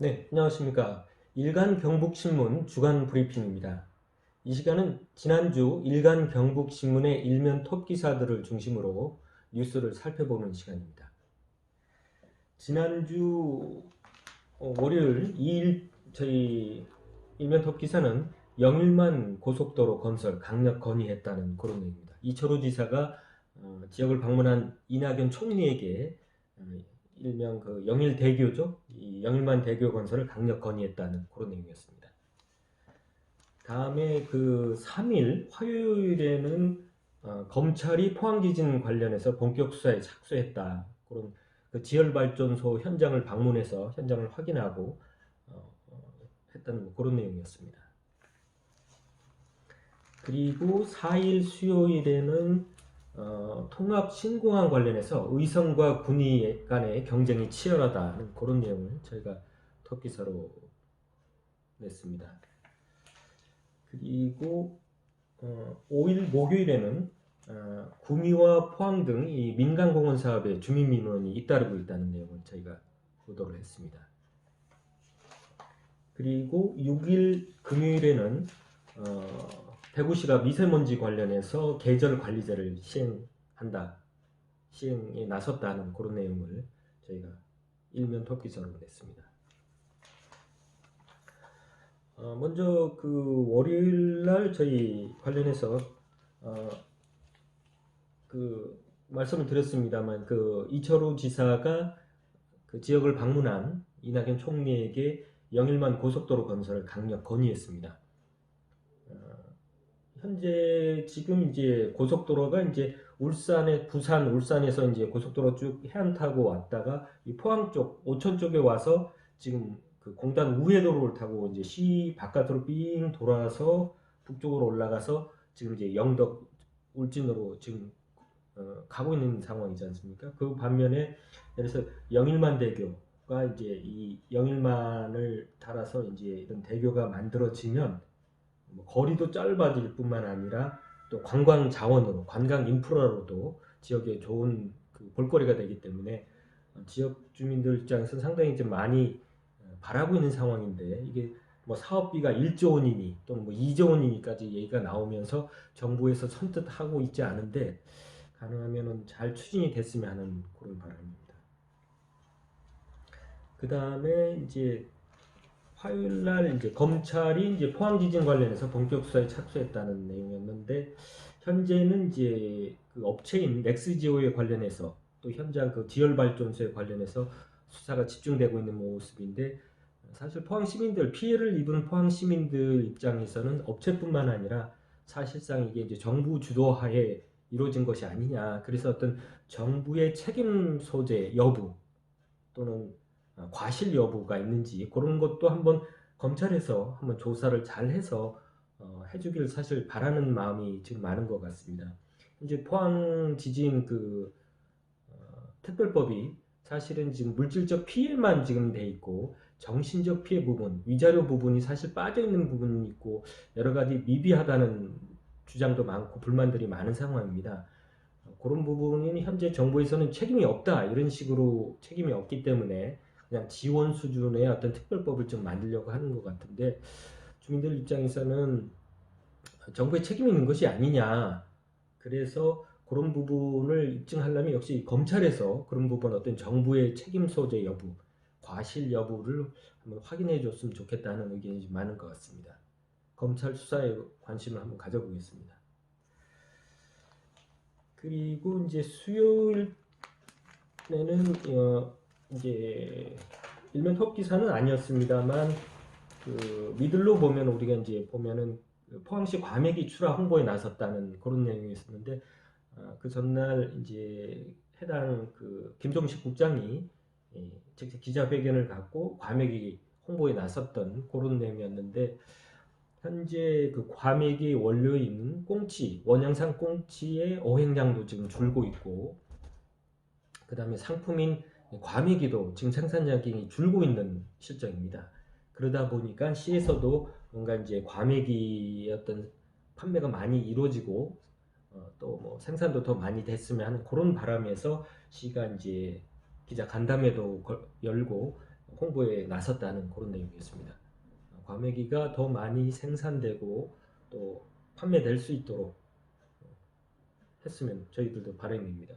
네, 안녕하십니까. 일간 경북신문 주간 브리핑입니다. 이 시간은 지난주 일간 경북신문의 일면 톱 기사들을 중심으로 뉴스를 살펴보는 시간입니다. 지난주 월요일 2일 저희 일면 톱 기사는 영일만 고속도로 건설 강력 건의했다는 그런 내용입니다. 이철우 지사가 지역을 방문한 이낙연 총리에게 어, 일명 그 영일대교죠. 이 영일만 대교 건설을 강력 건의했다는 그런 내용이었습니다. 다음에 그 3일 화요일에는 검찰이 포항지진 관련해서 본격 수사에 착수했다. 그런 그 지열발전소 현장을 방문해서 현장을 확인하고 했다는 뭐 그런 내용이었습니다. 그리고 4일 수요일에는 통합 신공항 관련해서 의성과 군위 간의 경쟁이 치열하다는 그런 내용을 저희가 톱기사로 냈습니다. 그리고 5일 목요일에는 구미와 포항 등 이 민간공원 사업에 주민 민원이 잇따르고 있다는 내용을 저희가 보도를 했습니다. 그리고 6일 금요일에는 대구시가 미세먼지 관련해서 계절관리제를 시행에 나섰다는 그런 내용을 저희가 일면 톱기사로 냈습니다. 먼저 그 월요일날 저희 관련해서 그 말씀을 드렸습니다만 그 이철우 지사가 그 지역을 방문한 이낙연 총리에게 영일만 고속도로 건설을 강력 건의했습니다. 현재 지금 이제 고속도로가 이제 울산에서 이제 고속도로 쭉 해안 타고 왔다가 이 포항 쪽, 오천 쪽에 와서 지금 그 공단 우회도로를 타고 이제 시 바깥으로 삥 돌아서 북쪽으로 올라가서 지금 이제 영덕 울진으로 지금 가고 있는 상황이지 않습니까? 그 반면에 그래서 영일만 대교가 이제 이 영일만을 따라서 이제 이런 대교가 만들어지면 뭐 거리도 짧아질 뿐만 아니라 또 관광 자원으로, 관광 인프라로도 지역에 좋은 그 볼거리가 되기 때문에 지역 주민들 입장에서 상당히 좀 많이 바라고 있는 상황인데 이게 뭐 사업비가 1조 원이니 또는 뭐 2조 원이니까지 얘기가 나오면서 정부에서 선뜻 하고 있지 않은데 가능하면은 잘 추진이 됐으면 하는 그런 바람입니다. 그 다음에 이제 화요일 날 이제 검찰이 이제 포항 지진 관련해서 본격 수사에 착수했다는 내용이었는데 현재는 이제 그 업체인 넥스지오에 관련해서 또 현장 그 지열 발전소에 관련해서 수사가 집중되고 있는 모습인데 사실 포항 시민들 피해를 입은 포항 시민들 입장에서는 업체뿐만 아니라 사실상 이게 이제 정부 주도하에 이루어진 것이 아니냐. 그래서 어떤 정부의 책임 소재 여부 또는 과실 여부가 있는지 그런 것도 한번 검찰에서 한번 조사를 잘 해서 해주길 사실 바라는 마음이 지금 많은 것 같습니다. 이제 포항 지진 그 특별법이 사실은 지금 물질적 피해만 지금 돼 있고 정신적 피해 부분, 위자료 부분이 사실 빠져 있는 부분이 있고 여러 가지 미비하다는 주장도 많고 불만들이 많은 상황입니다. 그런 부분이 현재 정부에서는 책임이 없다 이런 식으로 책임이 없기 때문에 그냥 지원 수준의 어떤 특별법을 좀 만들려고 하는 것 같은데 주민들 입장에서는 정부의 책임이 있는 것이 아니냐. 그래서 그런 부분을 입증하려면 역시 검찰에서 그런 부분 어떤 정부의 책임 소재 여부, 과실 여부를 한번 확인해 줬으면 좋겠다는 의견이 좀 많은 것 같습니다. 검찰 수사에 관심을 한번 가져보겠습니다. 그리고 이제 수요일에는 이제 일면 톱 기사는 아니었습니다만 그 미들로 보면 우리가 이제 보면은 그 포항시 과메기 출하 홍보에 나섰다는 그런 내용이 있었는데 그 전날 이제 해당 그 김종식 국장이 직접 기자회견을 갖고 과메기 홍보에 나섰던 그런 내용이었는데 현재 그 과메기 원료인 꽁치, 원양산 꽁치의 어획량도 지금 줄고 있고 그 다음에 상품인 과메기도 지금 생산량이 줄고 있는 실정입니다. 그러다 보니까 시에서도 뭔가 이제 과메기 어떤 판매가 많이 이루어지고 또 뭐 생산도 더 많이 됐으면 하는 그런 바람에서 시가 이제 기자 간담회도 열고 홍보에 나섰다는 그런 내용이었습니다. 과메기가 더 많이 생산되고 또 판매될 수 있도록 했으면 저희들도 바람입니다.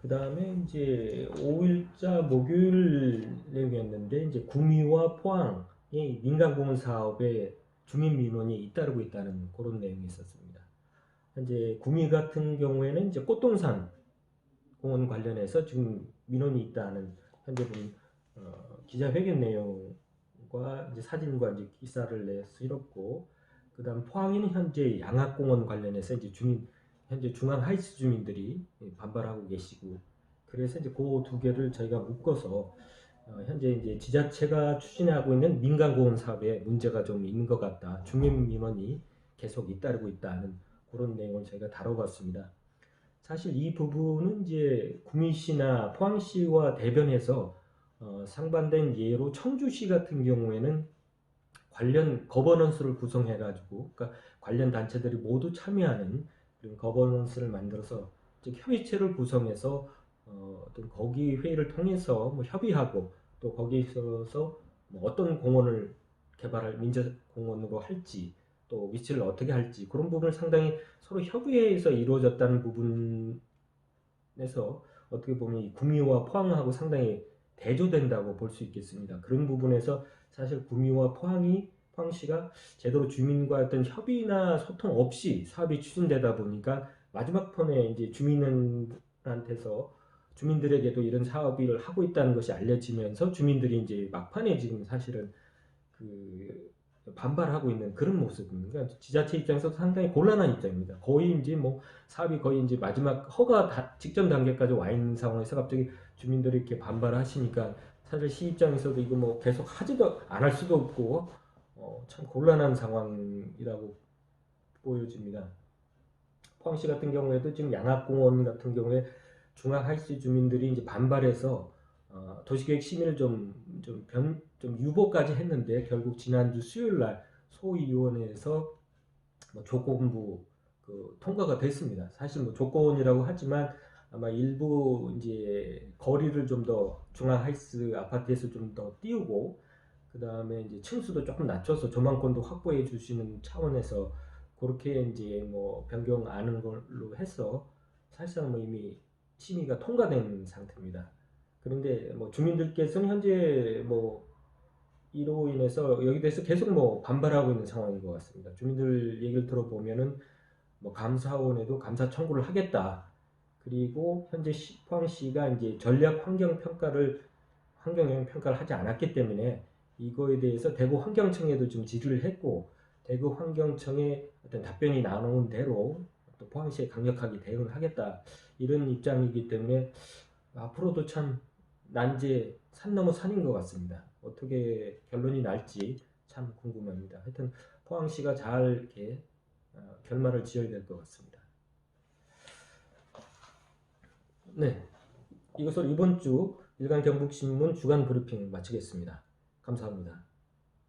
그 다음에 이제 5일자 목요일 내용이었는데 이제 구미와 포항의 민간공원 사업에 주민 민원이 잇따르고 있다는 그런 내용이 있었습니다. 현재 구미 같은 경우에는 이제 꽃동산 공원 관련해서 지금 민원이 있다는 현재 본 기자회견 내용과 이제 사진과 이제 기사를 실었고, 그다음 포항에는 현재 양학공원 관련해서 이제 현재 중앙 하이스 주민들이 반발하고 계시고, 그래서 이제 그 두 개를 저희가 묶어서 현재 이제 지자체가 추진하고 있는 민간공원 사업에 문제가 좀 있는 것 같다, 주민 민원이 계속 잇따르고 있다는 그런 내용을 저희가 다뤄봤습니다. 사실 이 부분은 이제 구미시나 포항시와 대변해서 상반된 예로 청주시 같은 경우에는 관련 거버넌스를 구성해가지고, 그러니까 관련 단체들이 모두 참여하는 그런 거버넌스를 만들어서 즉 협의체를 구성해서 어떤 거기 회의를 통해서 뭐 협의하고, 또 거기에 있어서 뭐 어떤 공원을 개발할 민재공원으로 할지, 또 위치를 어떻게 할지, 그런 부분을 상당히 서로 협의해서 이루어졌다는 부분에서 어떻게 보면 이 구미와 포항하고 상당히 대조된다고 볼 수 있겠습니다. 그런 부분에서 사실 구미와 포항시가 제대로 주민과 어떤 협의나 소통 없이 사업이 추진되다 보니까 마지막 턴에 이제 주민들에게도 이런 사업을 하고 있다는 것이 알려지면서 주민들이 이제 막판에 지금 사실은 그 반발하고 있는 그런 모습입니다. 그러니까 지자체 입장에서도 상당히 곤란한 입장입니다. 거의 이제 뭐 사업이 거의 이제 마지막 허가 직전 단계까지 와 있는 상황에서 갑자기 주민들이 이렇게 반발하시니까 사실 시 입장에서도 이거 뭐 계속 하지도 안 할 수도 없고 참 곤란한 상황이라고 보여집니다. 포항시 같은 경우에도 지금 양학공원 같은 경우에 중앙 하이시 주민들이 이제 반발해서 도시계획 심의를 좀 유보까지 했는데, 결국 지난주 수요일 날 소위원회에서 뭐 조건부 통과가 됐습니다. 사실 뭐 조건이라고 하지만 아마 일부 이제 거리를 좀 더 중앙 하이스 아파트에서 좀 더 띄우고, 그 다음에 이제 층수도 조금 낮춰서 조망권도 확보해 주시는 차원에서 그렇게 이제 뭐 변경하는 걸로 해서 사실상 뭐 이미 심의가 통과된 상태입니다. 그런데 뭐 주민들께서는 현재 뭐 이로 인해서 여기 대해서 계속 뭐 반발하고 있는 상황인 것 같습니다. 주민들 얘기를 들어보면은 뭐 감사원에도 감사 청구를 하겠다. 그리고 현재 포항시가 이제 전략 환경 영향 평가를 하지 않았기 때문에 이거에 대해서 대구 환경청에도 좀 질의를 했고, 대구 환경청의 어떤 답변이 나온 대로 또 포항시에 강력하게 대응을 하겠다, 이런 입장이기 때문에 앞으로도 참 난제 산 넘어 산인 것 같습니다. 어떻게 결론이 날지 참 궁금합니다. 하여튼 포항시가 잘 이렇게 결말을 지어야 될 것 같습니다. 네, 이것을 이번 주 일간경북신문 주간 브리핑 마치겠습니다. 감사합니다.